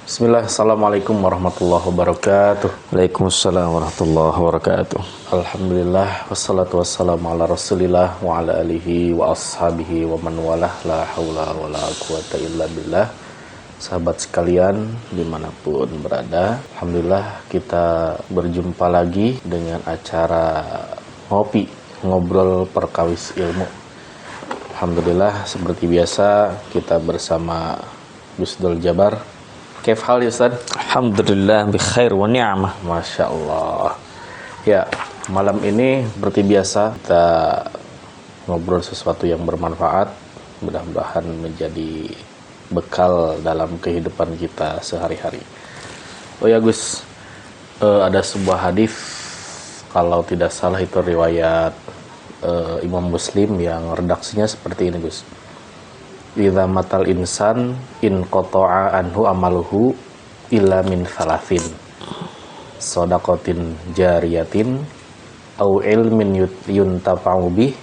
Bismillah, Assalamualaikum warahmatullahi wabarakatuh. Waalaikumsalam warahmatullahi wabarakatuh. Alhamdulillah, wassalatu wassalamu ala rasulillah wa ala alihi wa ashabihi wa man walah, la hawla wa la quwata illa billah. Sahabat sekalian dimanapun berada, Alhamdulillah kita berjumpa lagi dengan acara ngopi, ngobrol perkawis ilmu. Alhamdulillah seperti biasa kita bersama Gus Dul Jabar. Kaif hal ya Ustaz? Alhamdulillah bi khair wa ni'mah. Masya Allah. Ya, malam ini seperti biasa kita ngobrol sesuatu yang bermanfaat, mudah-mudahan menjadi bekal dalam kehidupan kita sehari-hari. Oh ya Gus, ada sebuah hadis, kalau tidak salah itu riwayat Imam Muslim yang redaksinya seperti ini Gus. Idza matal insan in qata'a anhu amaluhu illa min thalathin shadaqatin jariyatin au ilmin yuntafa'u bih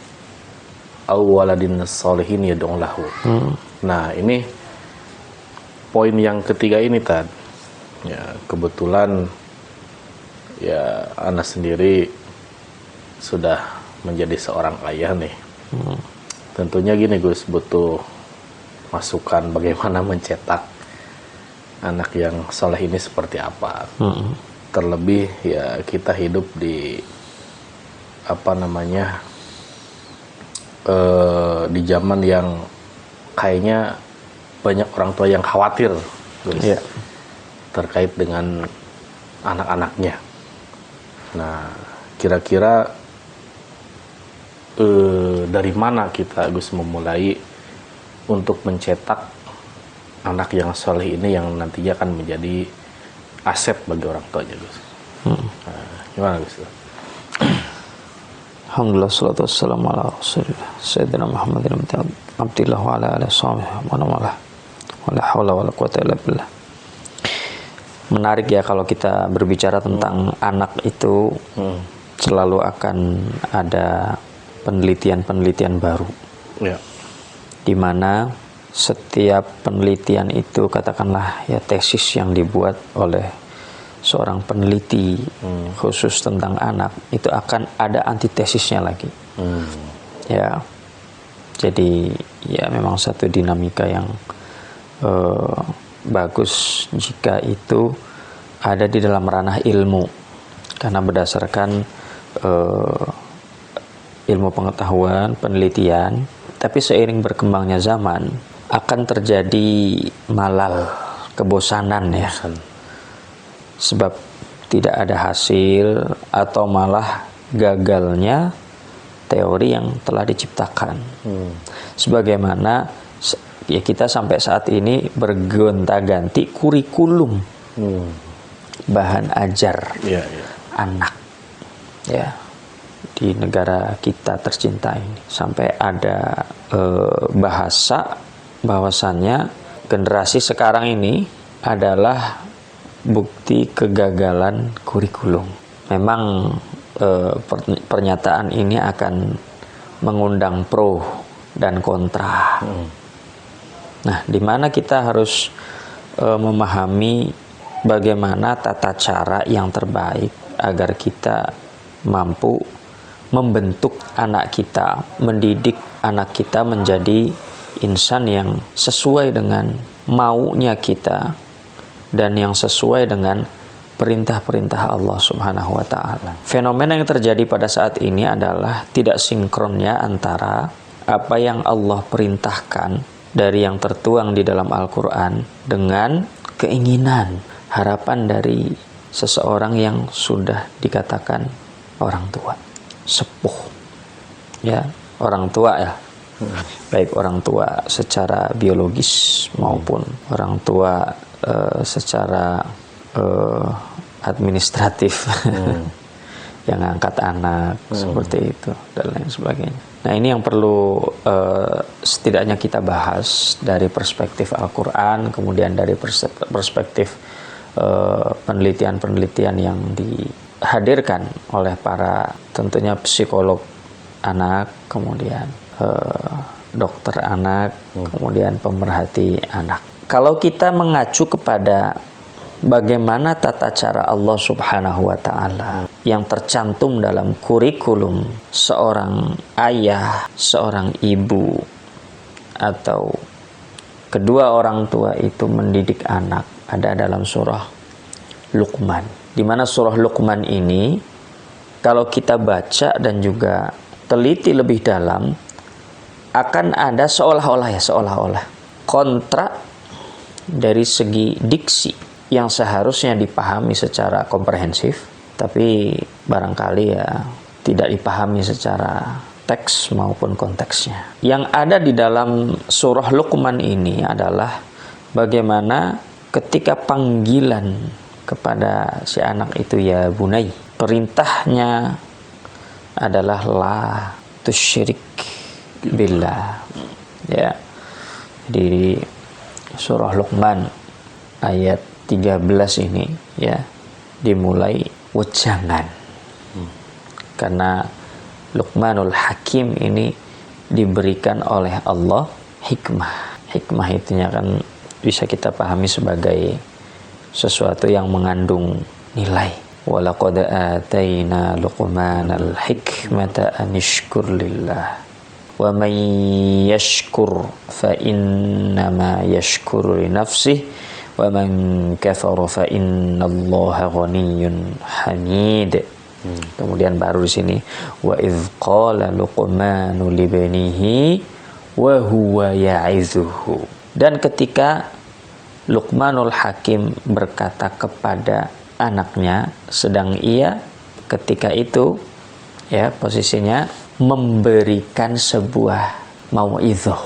au waladin sholihin yad'u lahu. Nah, ini poin yang ketiga ini Tad. Ya, kebetulan ya ana sendiri sudah menjadi seorang ayah nih. Tentunya gini Gus, butuh masukan bagaimana mencetak anak yang soleh ini seperti apa. Terlebih ya kita hidup di di zaman yang kayaknya banyak orang tua yang khawatir Gus, terkait dengan anak-anaknya. Nah, kira-kira dari mana kita Gus memulai untuk mencetak anak yang soleh ini yang nantinya akan menjadi aset bagi orang tuanya Gus. Gimana Gus? Alhamdulillah salatu wassalamu ala rasulillah Sayyidina Muhammadin abdillah wa ala alihi wa wala hawla wala quwata illa billah. Menarik ya kalau kita berbicara tentang anak itu, selalu akan ada penelitian-penelitian baru. Ya. Di mana setiap penelitian itu katakanlah ya tesis yang dibuat oleh seorang peneliti khusus tentang anak itu akan ada antitesisnya lagi. Ya, jadi ya memang satu dinamika yang bagus jika itu ada di dalam ranah ilmu, karena berdasarkan ilmu pengetahuan, penelitian. Tapi seiring berkembangnya zaman akan terjadi malal, kebosanan ya. Sebab tidak ada hasil atau malah gagalnya teori yang telah diciptakan. Sebagaimana ya kita sampai saat ini bergonta-ganti kurikulum, bahan ajar anak ya. Di negara kita tercinta ini sampai ada bahasa bahwasannya generasi sekarang ini adalah bukti kegagalan kurikulum. Memang pernyataan ini akan mengundang pro dan kontra. Nah, di mana kita harus memahami bagaimana tata cara yang terbaik agar kita mampu membentuk anak kita, mendidik anak kita menjadi insan yang sesuai dengan maunya kita dan yang sesuai dengan perintah-perintah Allah Subhanahu wa taala. Fenomena yang terjadi pada saat ini adalah tidak sinkronnya antara apa yang Allah perintahkan dari yang tertuang di dalam Al-Qur'an dengan keinginan, harapan dari seseorang yang sudah dikatakan orang tua. Sepuh ya, orang tua ya, baik orang tua secara biologis maupun orang tua secara administratif yang angkat anak seperti itu dan lain sebagainya. Nah, ini yang perlu setidaknya kita bahas dari perspektif Al-Quran, kemudian dari perspektif penelitian-penelitian yang dihadirkan oleh para tentunya psikolog anak, kemudian dokter anak, kemudian pemerhati anak. Kalau kita mengacu kepada bagaimana tata cara Allah Subhanahu wa taala yang tercantum dalam kurikulum seorang ayah, seorang ibu atau kedua orang tua itu mendidik anak, ada dalam surah Luqman. Di mana surah Luqman ini kalau kita baca dan juga teliti lebih dalam akan ada seolah-olah kontrak dari segi diksi yang seharusnya dipahami secara komprehensif, tapi barangkali ya tidak dipahami secara teks maupun konteksnya. Yang ada di dalam surah Luqman ini adalah bagaimana ketika panggilan kepada si anak itu ya bunai, perintahnya adalah la tusyrik billah. Ya. Di surah Luqman ayat 13 ini ya dimulai jangan. Karena Luqmanul Hakim ini diberikan oleh Allah hikmah. Hikmah itunya kan bisa kita pahami sebagai sesuatu yang mengandung nilai. Walaqad atayna Luqmanal hikmata an yashkur lillah. Wa man yashkur fa innama yashkuru li nafsihi wa man kafara fa innallaha ghaniyyun hamid. Kemudian baru di sini wa idz qala Luqmanu li banihi wa huwa ya'izuhu. Dan ketika Luqmanul Hakim berkata kepada anaknya sedang ia ketika itu ya posisinya memberikan sebuah mau'izah,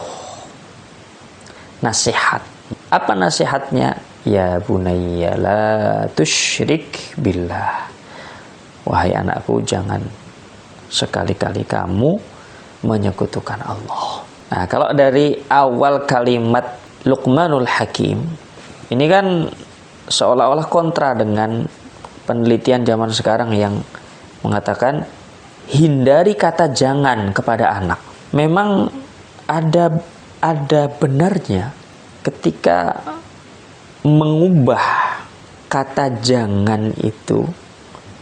nasihat. Apa nasihatnya? Ya bunayya la tusyrik billah. Wahai anakku, jangan sekali-kali kamu menyekutukan Allah. Nah, kalau dari awal kalimat Luqmanul Hakim ini kan seolah-olah kontra dengan penelitian zaman sekarang yang mengatakan hindari kata jangan kepada anak. Memang ada benarnya ketika mengubah kata jangan itu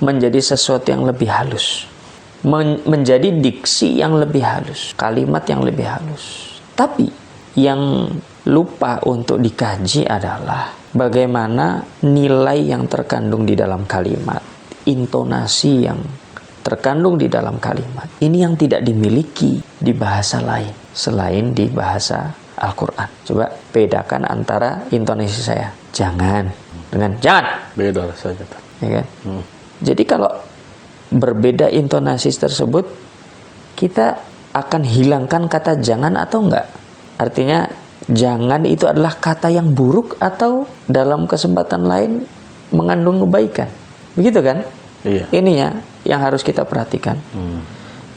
menjadi sesuatu yang lebih halus, menjadi diksi yang lebih halus, kalimat yang lebih halus. Tapi yang lupa untuk dikaji adalah bagaimana nilai yang terkandung di dalam kalimat, intonasi yang terkandung di dalam kalimat. Ini yang tidak dimiliki di bahasa lain selain di bahasa Al-Quran. Coba bedakan antara intonasi saya jangan dengan jangan. Beda rasanya. Ya kan? Jadi kalau berbeda intonasi tersebut, kita akan hilangkan kata jangan atau enggak? Artinya jangan itu adalah kata yang buruk atau dalam kesempatan lain mengandung kebaikan. Begitu kan? Iya. Ini ya yang harus kita perhatikan.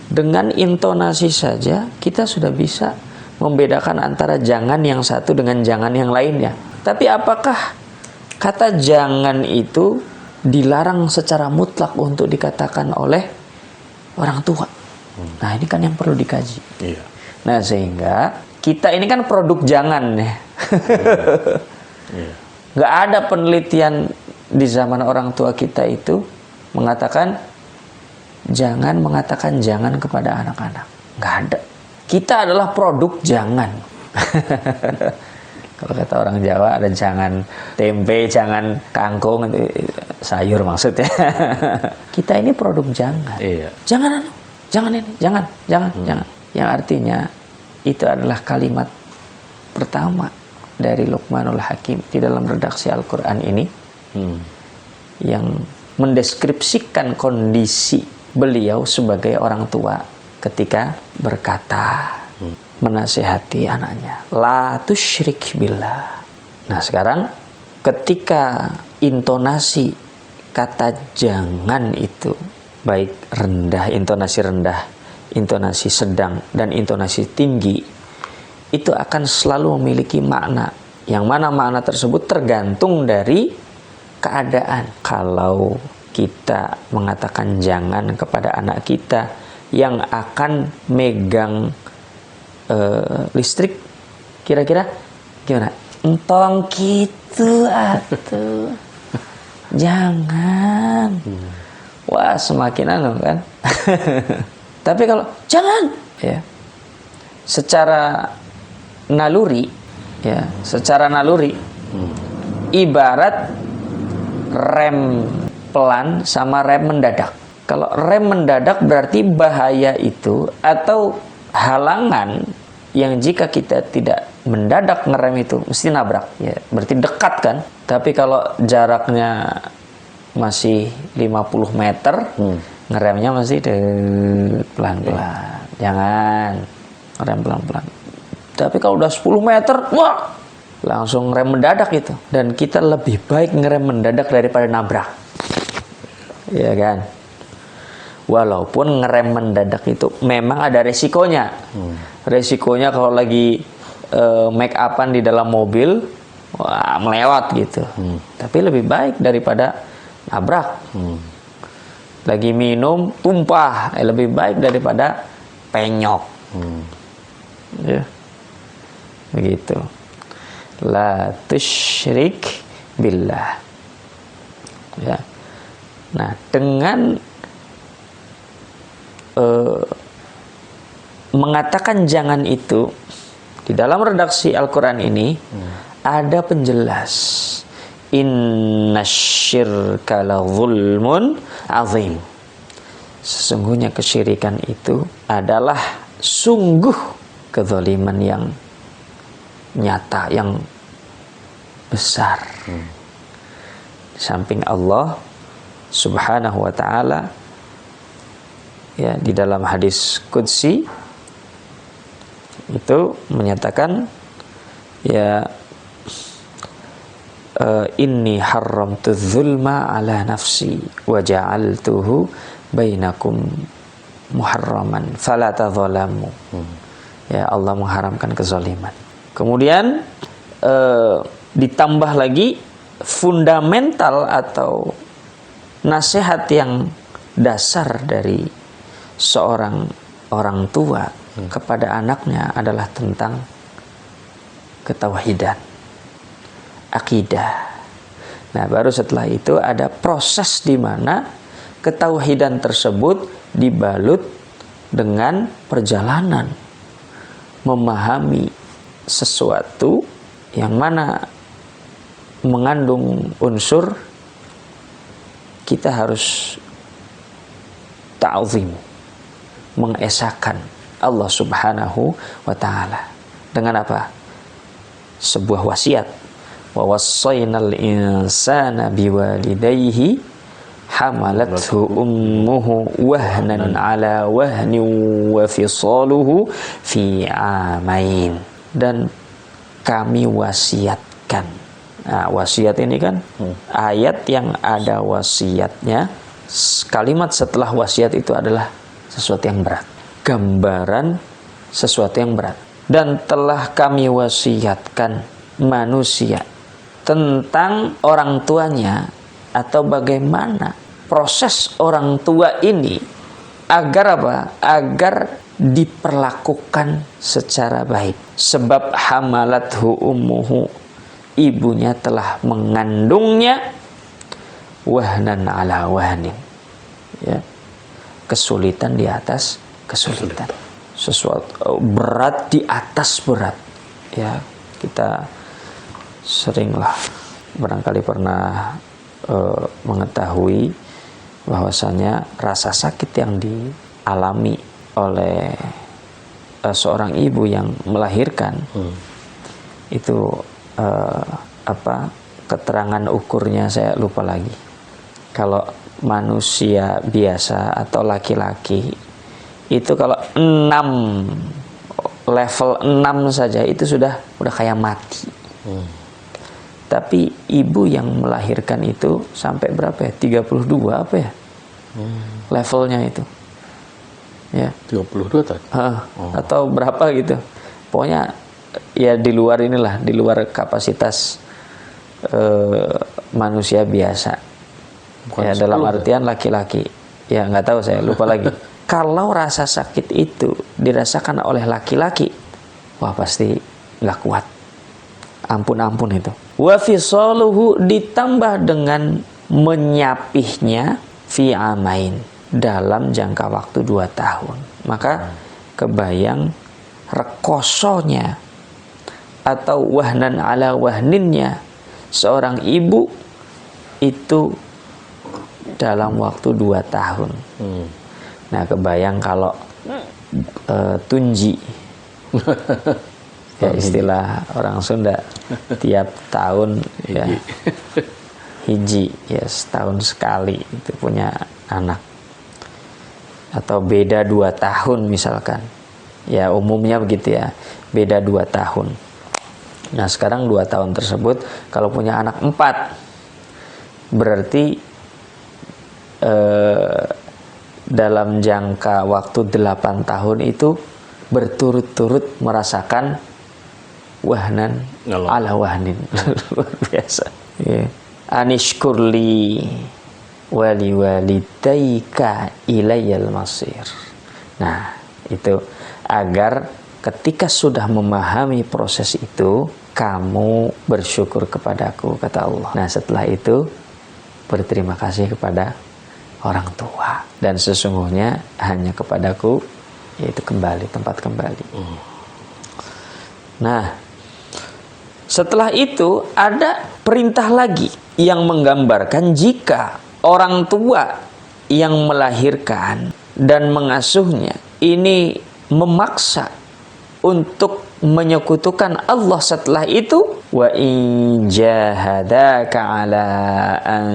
Dengan intonasi saja kita sudah bisa membedakan antara jangan yang satu dengan jangan yang lainnya. Tapi apakah kata jangan itu dilarang secara mutlak untuk dikatakan oleh orang tua? Nah, ini kan yang perlu dikaji. Iya. Nah, sehingga kita ini kan produk jangan ya. Iya. Nggak ada penelitian di zaman orang tua kita itu mengatakan jangan mengatakan jangan kepada anak-anak. Nggak ada. Kita adalah produk jangan. Kalau kata orang Jawa ada jangan tempe, jangan kangkung, sayur maksudnya. Kita ini produk jangan. Iya. Jangan ini, jangan. Yang artinya itu adalah kalimat pertama dari Luqmanul Hakim di dalam redaksi Al-Quran ini yang mendeskripsikan kondisi beliau sebagai orang tua ketika berkata menasihati anaknya, la tusyrik billah. Nah, sekarang ketika intonasi kata jangan itu baik rendah, intonasi sedang dan intonasi tinggi, itu akan selalu memiliki makna, yang mana makna tersebut tergantung dari keadaan. Kalau kita mengatakan jangan kepada anak kita yang akan megang listrik, kira-kira gimana? Entong gitu atuh. Jangan. Wah, semakin anu kan. Tapi kalau jangan, ya. Secara naluri, ya, ibarat rem pelan sama rem mendadak. Kalau rem mendadak berarti bahaya itu atau halangan yang jika kita tidak mendadak ngerem itu mesti nabrak, ya. Berarti dekat kan. Tapi kalau jaraknya masih 50 meter, ngeremnya masih pelan-pelan. Jangan rem pelan-pelan. Tapi kalau udah 10 meter, wah, langsung rem mendadak itu. Dan kita lebih baik ngerem mendadak daripada nabrak. Ya kan? Walaupun ngerem mendadak itu memang ada resikonya. Resikonya kalau lagi make upan di dalam mobil, wah, melewat gitu. Tapi lebih baik daripada nabrak. Lagi minum tumpah, lebih baik daripada penyok. Ya. Begitu. La tusyrik billah. Ya. Nah, dengan mengatakan jangan itu di dalam redaksi Al-Quran ini ada penjelas innasyirka la zulmun azim. Sesungguhnya kesyirikan itu adalah sungguh kezaliman yang nyata, yang besar. Di samping Allah Subhanahu wa ta'ala, ya, di dalam hadis qudsi itu menyatakan, ya, inni haramtu dzulma ala nafsi wa ja'altuhu bainakum muharraman fala tadzalamu. Ya, Allah mengharamkan kezaliman. Kemudian ditambah lagi fundamental atau nasihat yang dasar dari seorang orang tua kepada anaknya adalah tentang ketauhidan, akidah. Nah, baru setelah itu ada proses di mana ketauhidan tersebut dibalut dengan perjalanan memahami sesuatu yang mana mengandung unsur kita harus ta'zim, mengesahkan Allah Subhanahu wa ta'ala. Dengan apa? Sebuah wasiat. Wa wassaynal insana biwalidayhi hamalathu ummuhu wahnan ala wahnin wa fisaluhu fi amain. Dan kami wasiatkan. Nah, wasiat ini kan ayat yang ada wasiatnya. Kalimat setelah wasiat itu adalah sesuatu yang berat, gambaran sesuatu yang berat. Dan telah kami wasiatkan manusia tentang orang tuanya, atau bagaimana proses orang tua ini agar apa? Agar diperlakukan secara baik. Sebab hamalathu ummuhu, ibunya telah mengandungnya wahnan ala wahnin, ya, kesulitan di atas kesulitan, sesuatu berat di atas berat. Ya, kita seringlah barangkali pernah mengetahui bahwasanya rasa sakit yang dialami oleh seorang ibu yang melahirkan itu keterangan ukurnya saya lupa lagi. Kalau manusia biasa atau laki-laki itu kalau 6 level 6 saja itu sudah kayak mati. Tapi ibu yang melahirkan itu sampai berapa ya? 32 apa ya? Levelnya itu. Ya. 32 tadi. Atau berapa gitu. Pokoknya ya di luar inilah, di luar kapasitas manusia biasa. Bukan ya, dalam artian laki-laki. Ya, nggak tahu, saya lupa lagi. Kalau rasa sakit itu dirasakan oleh laki-laki, wah pasti nggak kuat. Ampun-ampun itu. Wa fisaluhu, ditambah dengan menyapihnya fi amain, dalam jangka waktu 2 tahun. Maka kebayang rekosonya atau wahnan ala wahninnya seorang ibu itu dalam waktu 2 tahun. Nah, kebayang kalau tunji ya, istilah orang Sunda, tiap tahun ya hiji ya, setahun sekali itu punya anak, atau beda 2 tahun misalkan ya, umumnya begitu ya, beda 2 tahun. Nah, sekarang 2 tahun tersebut kalau punya anak 4, berarti dalam jangka waktu 8 tahun itu berturut-turut merasakan wahnan ala wahnin. Luar biasa ya. Anishkurli wali walidayka ilayyal masir. Nah, itu agar ketika sudah memahami proses itu, kamu bersyukur kepadaku, kata Allah. Nah, setelah itu berterima kasih kepada orang tua, dan sesungguhnya hanya kepadaku yaitu kembali, tempat kembali. Nah, setelah itu ada perintah lagi yang menggambarkan jika orang tua yang melahirkan dan mengasuhnya ini memaksa untuk menyekutukan Allah setelah itu, wa in jahadaka ala an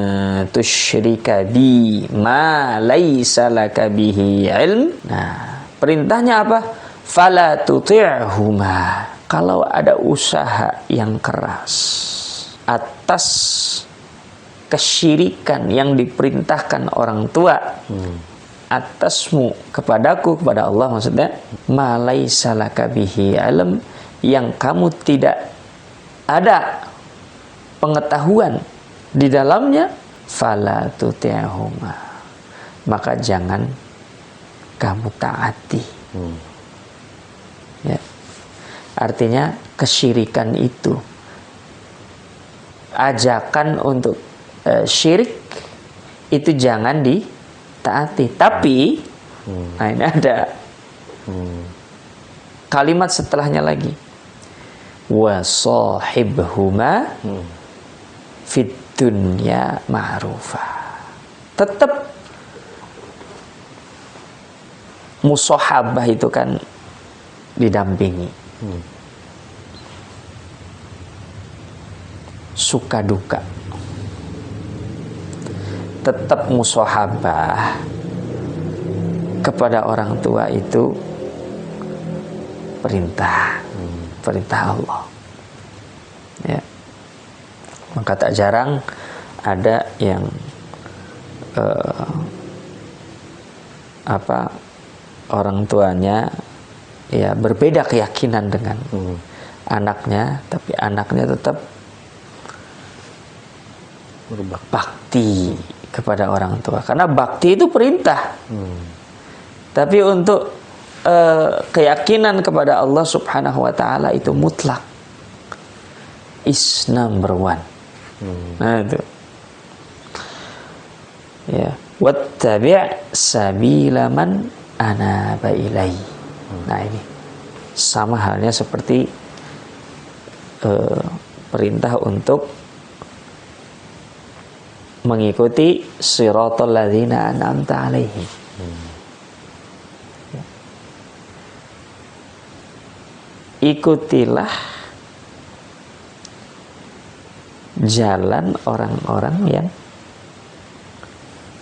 tusyrika bi ma laisa laka bihi ilm. Nah, perintahnya apa? Fala tuti'huma. Kalau ada usaha yang keras atas kesyirikan yang diperintahkan orang tua atasmu kepadaku, kepada Allah maksudnya, ma laisa laka bihi ilm, yang kamu tidak ada pengetahuan di dalamnya, fala tuti'huma, maka jangan kamu taati. Ya. Artinya kesyirikan itu, ajakan untuk syirik itu jangan ditaati. Tapi nah, ini ada kalimat setelahnya lagi, wa sahibhuma fid dunya ma'rufa. Tetap musahabah itu kan didampingi, suka duka, tetap musahabah kepada orang tua itu perintah Allah. Ya. Maka tak jarang ada yang orang tuanya ya berbeda keyakinan dengan anaknya, tapi anaknya tetap bakti kepada orang tua, karena bakti itu perintah. Tapi untuk keyakinan kepada Allah Subhanahu wa taala itu mutlak, is number one. Nah itu ya, wattabi' sabila man anaba ilai. Nah ini sama halnya seperti perintah untuk mengikuti siratal ladzina an'amta alaihim. Ikutilah jalan orang-orang yang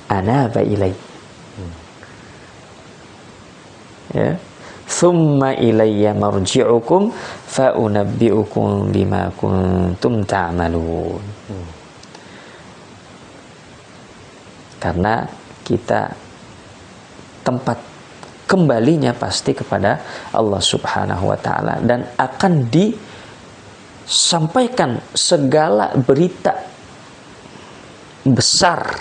anaba ilai. Ya. Thumma ilayya marji'ukum fa unabbi'ukum bima kuntum ta'malun. Karena kita tempat kembalinya pasti kepada Allah Subhanahu wa taala, dan akan disampaikan segala berita besar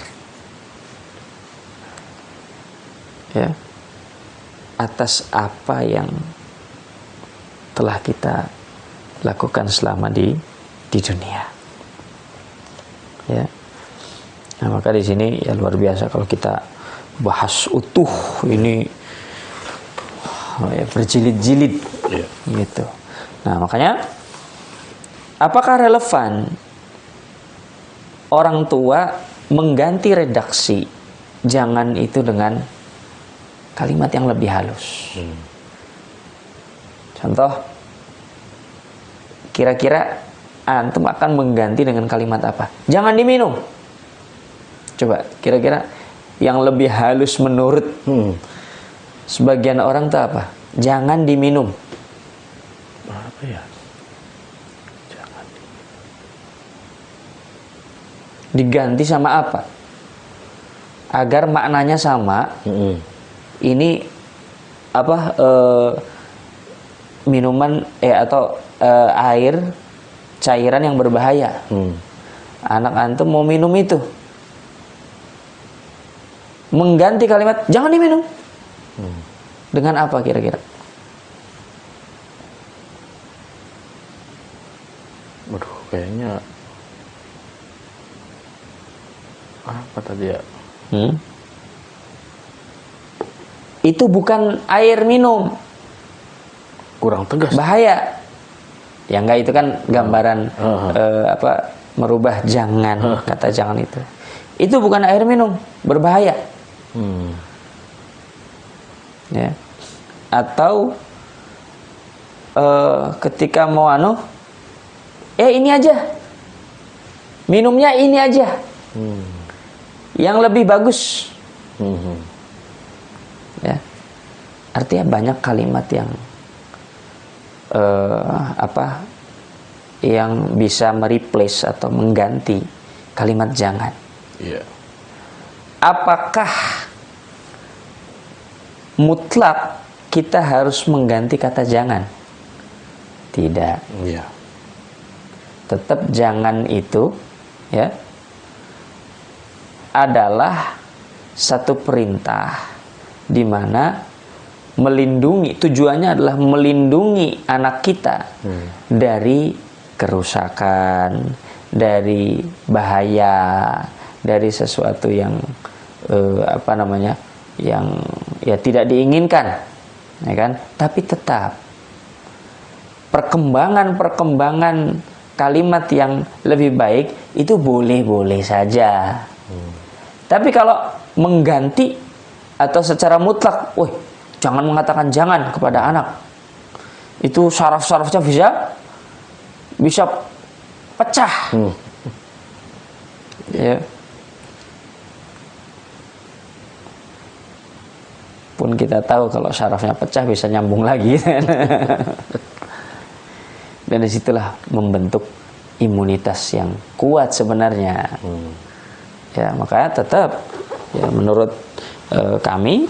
ya atas apa yang telah kita lakukan selama di dunia. Ya. Nah, maka di sini ya luar biasa kalau kita bahas utuh ini ya, berjilid-jilid gitu. Nah, makanya apakah relevan orang tua mengganti redaksi jangan itu dengan kalimat yang lebih halus? Contoh, kira-kira antum akan mengganti dengan kalimat apa? Jangan diminum. Coba, kira-kira yang lebih halus menurut sebagian orang itu apa? Jangan diminum. Apa ya? Jangan diganti sama apa? Agar maknanya sama. Ini apa? Minuman atau air cairan yang berbahaya. Anak antum mau minum itu. Mengganti kalimat jangan diminum. Dengan apa kira-kira? Waduh, kayaknya apa tadi ya? Itu bukan air minum. Kurang tegas. Bahaya. Ya enggak, itu kan gambaran merubah jangan, kata jangan itu. Itu bukan air minum, berbahaya. Ya. Atau ketika mau ini aja. Minumnya ini aja. Yang lebih bagus. Ya. Artinya banyak kalimat yang yang bisa mereplace atau mengganti kalimat jangan. Apakah mutlak kita harus mengganti kata jangan? Tidak. Tetap jangan itu ya adalah satu perintah di mana melindungi, tujuannya adalah melindungi anak kita dari kerusakan, dari bahaya, dari sesuatu yang yang ya tidak diinginkan, ya kan? Tapi tetap perkembangan kalimat yang lebih baik itu boleh-boleh saja. Tapi kalau mengganti atau secara mutlak, jangan mengatakan jangan kepada anak. Itu syaraf-syarafnya bisa pecah. Ya. Pun kita tahu kalau syarafnya pecah bisa nyambung lagi. Dan disitulah membentuk imunitas yang kuat sebenarnya. Ya, makanya tetap ya menurut kami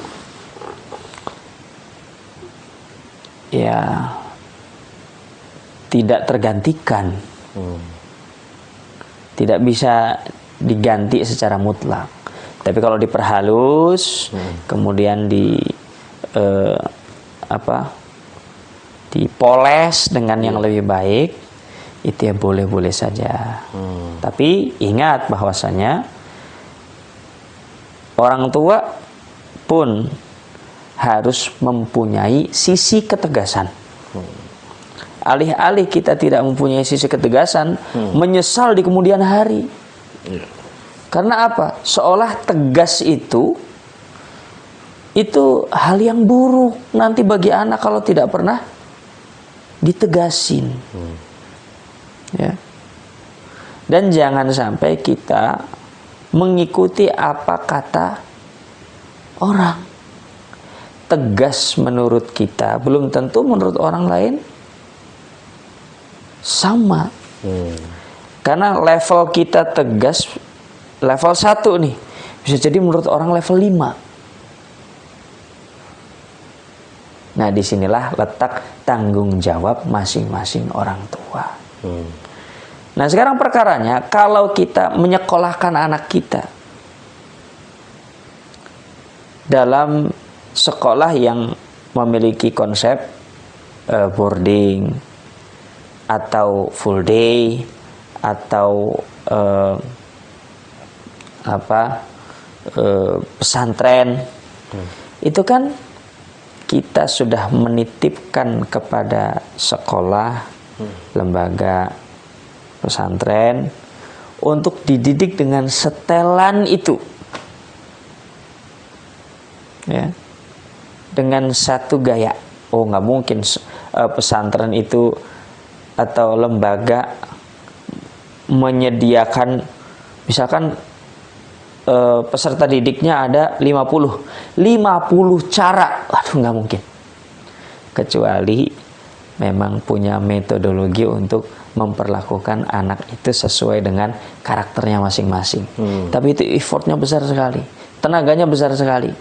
ya tidak tergantikan, tidak bisa diganti secara mutlak. Tapi kalau diperhalus, kemudian dipoles dengan yang lebih baik, itu ya boleh-boleh saja. Tapi ingat bahwasanya orang tua pun harus mempunyai sisi ketegasan. Alih-alih kita tidak mempunyai sisi ketegasan, menyesal di kemudian hari. Karena apa? Seolah tegas itu hal yang buruk nanti bagi anak kalau tidak pernah ditegasin. Ya. Dan jangan sampai kita mengikuti apa kata orang. Tegas menurut kita belum tentu menurut orang lain sama. Karena level kita tegas level 1 nih, bisa jadi menurut orang level 5. Nah, disinilah letak tanggung jawab masing-masing orang tua. Nah, sekarang perkaranya, kalau kita menyekolahkan anak kita dalam sekolah yang memiliki konsep boarding atau full day atau pesantren, itu kan kita sudah menitipkan kepada sekolah, lembaga, pesantren untuk dididik dengan setelan itu, ya, dengan satu gaya. Oh, nggak mungkin pesantren itu atau lembaga menyediakan misalkan peserta didiknya ada 50 cara. Aduh, nggak mungkin. Kecuali memang punya metodologi untuk memperlakukan anak itu sesuai dengan karakternya masing-masing. Tapi itu effortnya besar sekali, tenaganya besar sekali,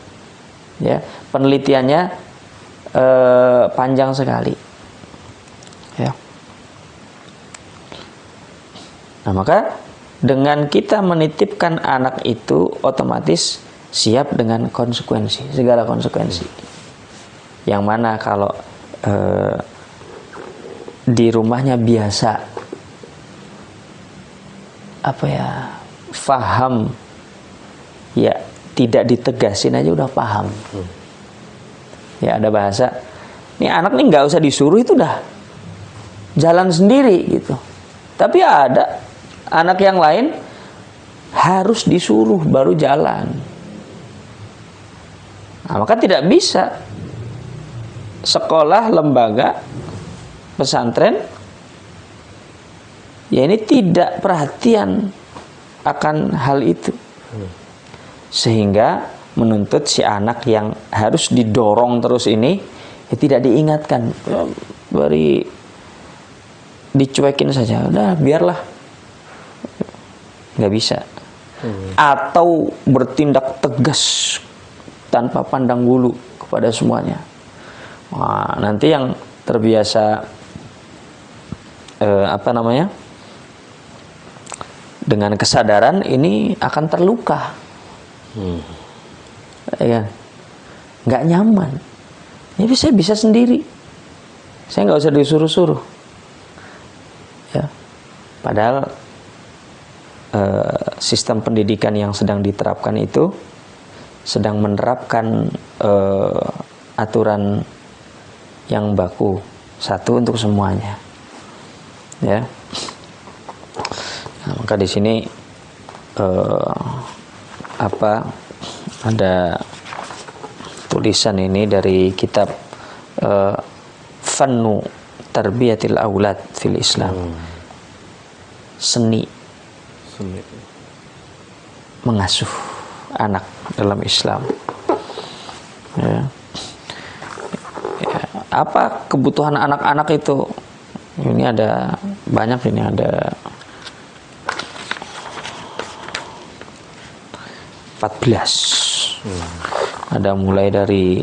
ya, penelitiannya panjang sekali, ya. Nah, maka dengan kita menitipkan anak itu otomatis siap dengan konsekuensi, segala konsekuensi. Yang mana kalau di rumahnya biasa faham, ya tidak ditegasin aja udah paham. Ya, ada bahasa, ini anak nih nggak usah disuruh itu udah jalan sendiri gitu. Tapi ada anak yang lain harus disuruh baru jalan. Nah, maka tidak bisa sekolah, lembaga, pesantren ya ini tidak perhatian akan hal itu, sehingga menuntut si anak yang harus didorong terus ini ya tidak diingatkan, beri dicuekin saja, udah biarlah, nggak bisa. Atau bertindak tegas tanpa pandang bulu kepada semuanya. Nah, nanti yang terbiasa dengan kesadaran ini akan terluka, ya, nggak nyaman. Ya saya bisa sendiri, saya nggak usah disuruh-suruh, ya. Padahal sistem pendidikan yang sedang diterapkan itu sedang menerapkan aturan yang baku, satu untuk semuanya, ya. Nah, maka di sini ada tulisan ini dari kitab Fannu Tarbiyatil Aulad fil Islam, seni mengasuh anak dalam Islam, ya. Apa kebutuhan anak-anak itu? Ini ada banyak, ini ada 14. Ada mulai dari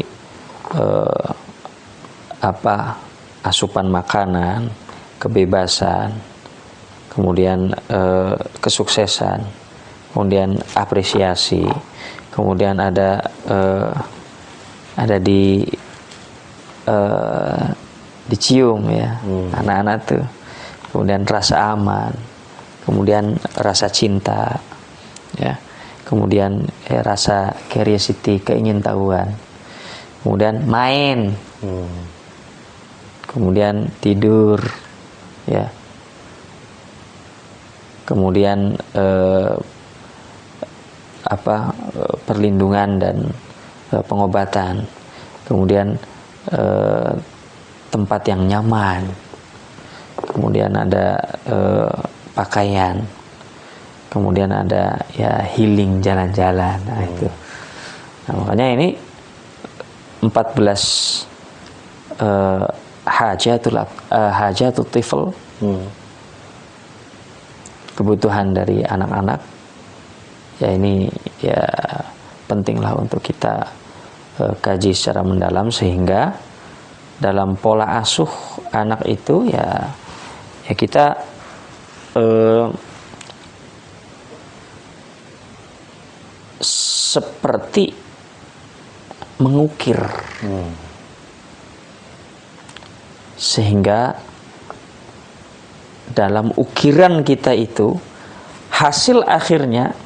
asupan makanan, kebebasan, kemudian kesuksesan, kemudian apresiasi, kemudian ada dicium, ya, anak-anak tuh, kemudian rasa aman, kemudian rasa cinta, ya, kemudian rasa curiosity, keingintahuan, kemudian main, kemudian tidur, ya, kemudian perlindungan dan pengobatan, kemudian tempat yang nyaman, kemudian ada pakaian, kemudian ada ya healing, jalan-jalan. Nah, itu. Nah, makanya ini 14 hajatul tifl, kebutuhan dari anak-anak. Ya ini ya pentinglah untuk kita kaji secara mendalam, sehingga dalam pola asuh anak itu ya kita seperti mengukir, sehingga dalam ukiran kita itu hasil akhirnya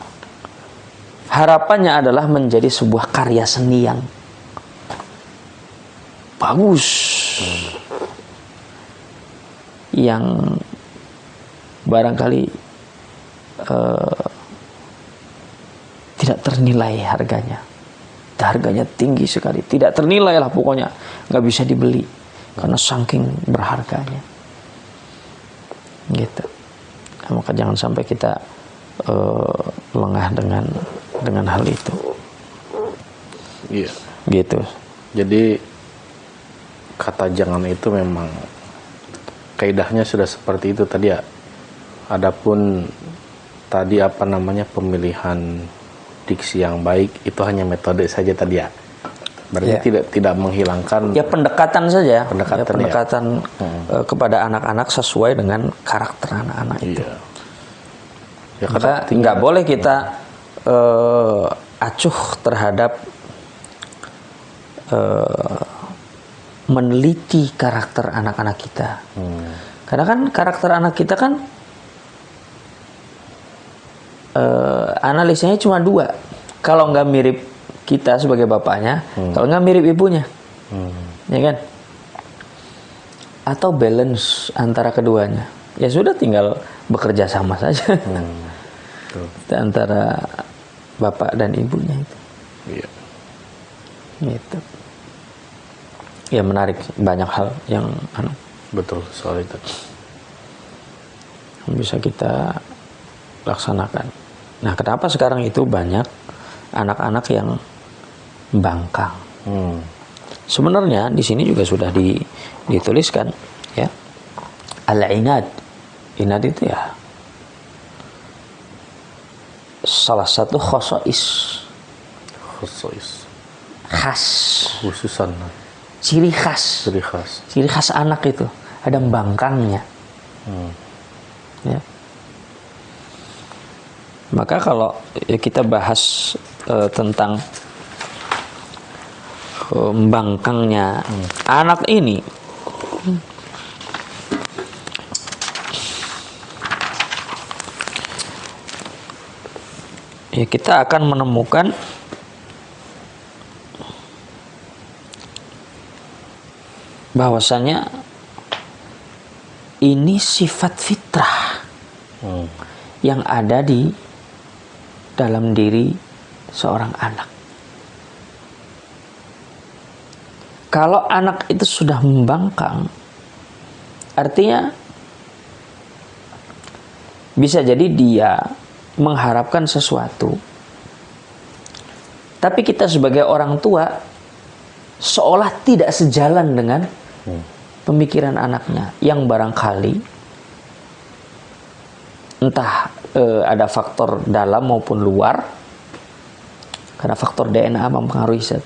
harapannya adalah menjadi sebuah karya seni yang bagus, yang barangkali tidak ternilai harganya. Harganya tinggi sekali, tidak ternilai lah pokoknya, nggak bisa dibeli karena saking berharganya. Gitu. Nah, maka jangan sampai kita lengah dengan hal itu. Iya. Gitu. Jadi kata jangan itu memang kaidahnya sudah seperti itu tadi ya. Adapun tadi pemilihan diksi yang baik itu hanya metode saja tadi ya. Berarti tidak menghilangkan ya pendekatan saja. Pendekatan kepada anak-anak sesuai dengan karakter anak-anak itu. Iya. Ya, maka nggak boleh kita acuh terhadap meneliti karakter anak-anak kita. Karena kan karakter anak kita kan analisanya cuma dua. Kalau nggak mirip kita sebagai bapaknya, kalau nggak mirip ibunya, ya kan? Atau balance antara keduanya. Ya sudah, tinggal bekerja sama saja antara bapak dan ibunya itu. Iya. Gitu. Ya menarik, banyak hal yang betul soal itu bisa kita laksanakan. Nah, kenapa sekarang itu banyak anak-anak yang bangkang? Sebenarnya di sini juga sudah dituliskan, ya. Al-inad. Inad itu ya salah satu khosais. Khas. Khususan. Ciri khas. Ciri khas anak itu ada bangkangnya. Ya. Maka kalau kita bahas tentang membangkangnya anak ini, ya kita akan menemukan bahwasanya ini sifat fitrah yang ada di dalam diri seorang anak. Kalau anak itu sudah membangkang, artinya bisa jadi dia mengharapkan sesuatu, tapi kita sebagai orang tua seolah tidak sejalan dengan pemikiran anaknya, yang barangkali entah ada faktor dalam maupun luar, karena faktor DNA mempengaruhi set.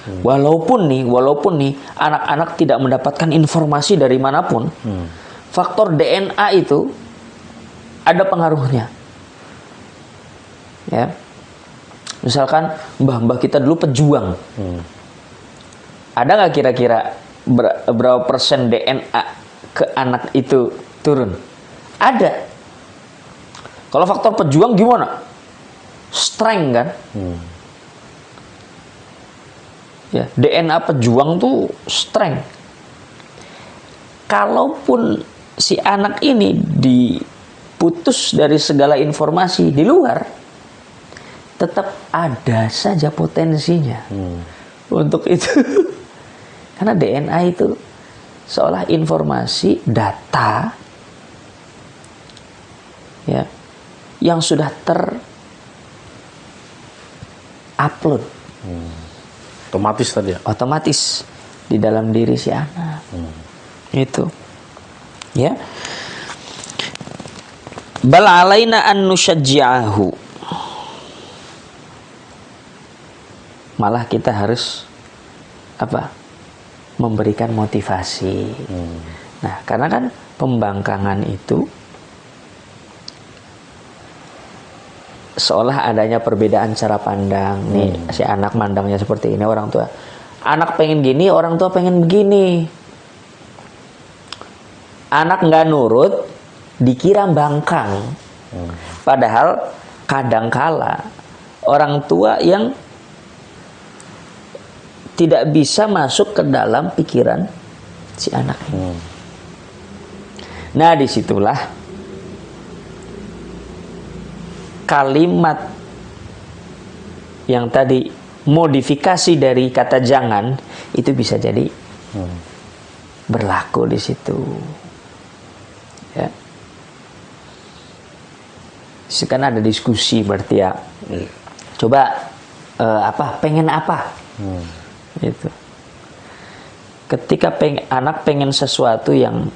Walaupun nih anak-anak tidak mendapatkan informasi dari manapun, faktor DNA itu ada pengaruhnya. Ya, misalkan mbah-mbah kita dulu pejuang, ada nggak kira-kira berapa persen DNA ke anak itu turun? Ada. Kalau faktor pejuang gimana? Strength kan? Ya, DNA pejuang tuh strength. Kalaupun si anak ini diputus dari segala informasi di luar, tetap ada saja potensinya untuk itu. Karena DNA itu seolah informasi, data, ya, yang sudah terupload. Otomatis tadi ya? Otomatis di dalam diri si anak. Itu. Ya. Bal alaina an nusyajji'ahu. Malah kita harus memberikan motivasi. Nah, karena kan pembangkangan itu seolah adanya perbedaan cara pandang. Nih, si anak mandangnya seperti ini, orang tua. Anak pengen gini, orang tua pengen begini. Anak nggak nurut, dikira bangkang. Padahal kadangkala orang tua yang tidak bisa masuk ke dalam pikiran si anak ini. Nah, disitulah kalimat yang tadi modifikasi dari kata jangan itu bisa jadi berlaku di situ. Ya. Sekarang ada diskusi berarti ya. Coba pengen apa? Gitu. Ketika anak pengen sesuatu yang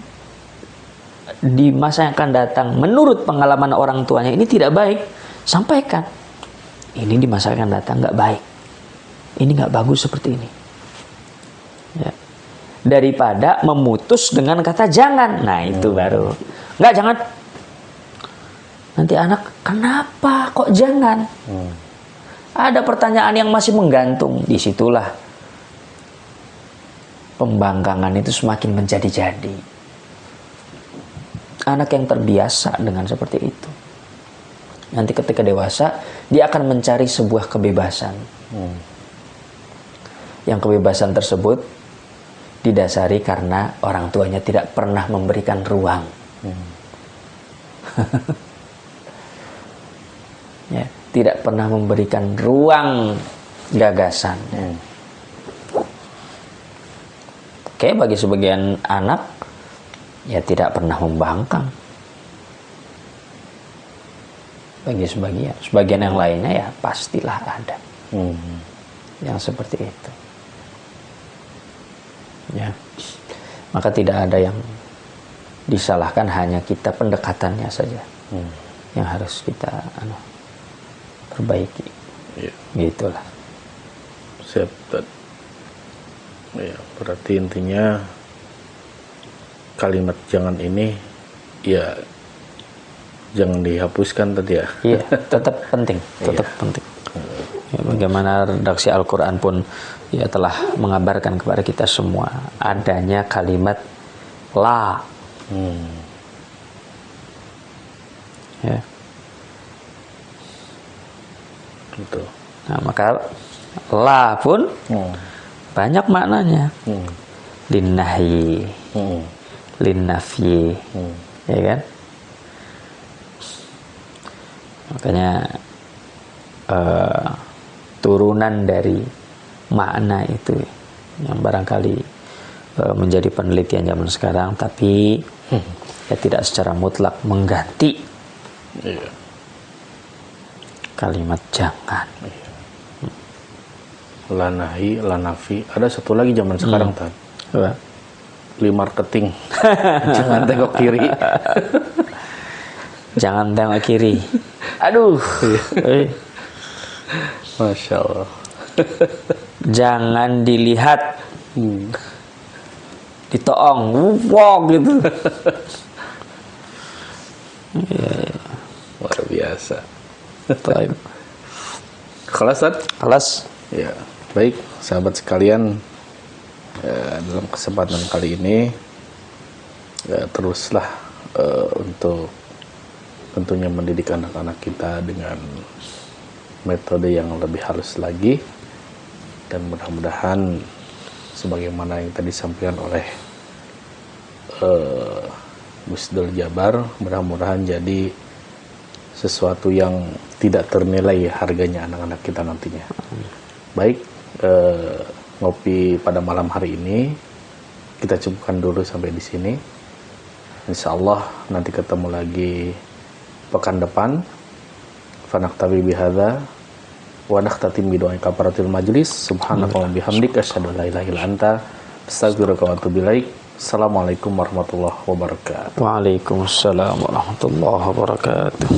di masa yang akan datang menurut pengalaman orang tuanya ini tidak baik, sampaikan. Ini di masa yang akan datang nggak baik. Ini nggak bagus seperti ini. Ya. Daripada memutus dengan kata jangan. Nah itu baru. Nggak, jangan. Nanti anak, kenapa kok jangan? Ada pertanyaan yang masih menggantung. Disitulah pembangkangan itu semakin menjadi-jadi. Anak yang terbiasa dengan seperti itu, nanti ketika dewasa dia akan mencari sebuah kebebasan. Yang kebebasan tersebut didasari karena orang tuanya tidak pernah memberikan ruang. Ya, tidak pernah memberikan ruang gagasan. Oke, bagi sebagian anak ya tidak pernah membangkang. Bagi sebagian yang lainnya ya pastilah ada yang seperti itu. Ya, maka tidak ada yang disalahkan, hanya kita pendekatannya saja yang harus kita perbaiki. Gitulah. Siap. Ya, berarti intinya kalimat jangan ini ya jangan dihapuskan tadi ya. Iya, tetap penting, penting. Ya, bagaimana redaksi Al-Quran pun ya telah mengabarkan kepada kita semua adanya kalimat la. Ya. Betul. Nah, maka la pun banyak maknanya. Linnahi, linnafyi, ya kan? Makanya turunan dari makna itu yang barangkali menjadi penelitian zaman sekarang, tapi ya tidak secara mutlak mengganti kalimat jangan. Lanahi, lanafi. Ada satu lagi zaman sekarang, Tan. Marketing. Jangan tengok kiri. Jangan tengok kiri. Aduh. Masya Allah. Jangan dilihat. Ditoong. Wow gitu. Luar biasa. Baik. Kelas, Tan? Kelas. Ya, baik sahabat sekalian, dalam kesempatan kali ini teruslah untuk tentunya mendidik anak-anak kita dengan metode yang lebih halus lagi, dan mudah-mudahan sebagaimana yang tadi disampaikan oleh Gus Dul Jabar, mudah-mudahan jadi sesuatu yang tidak ternilai harganya anak-anak kita nantinya. Baik, ngopi pada malam hari ini kita cukupkan dulu sampai di sini. Insya Allah nanti ketemu lagi pekan depan. Fanaktabi bihadza wa nakhtatim bi doa kafaratil majlis. Subhanaka wa bihamdika asyhadu an la ilaha illa anta astaghfiruka wa atubu ilaik. Assalamualaikum warahmatullahi wabarakatuh. Waalaikumsalam warahmatullahi wabarakatuh.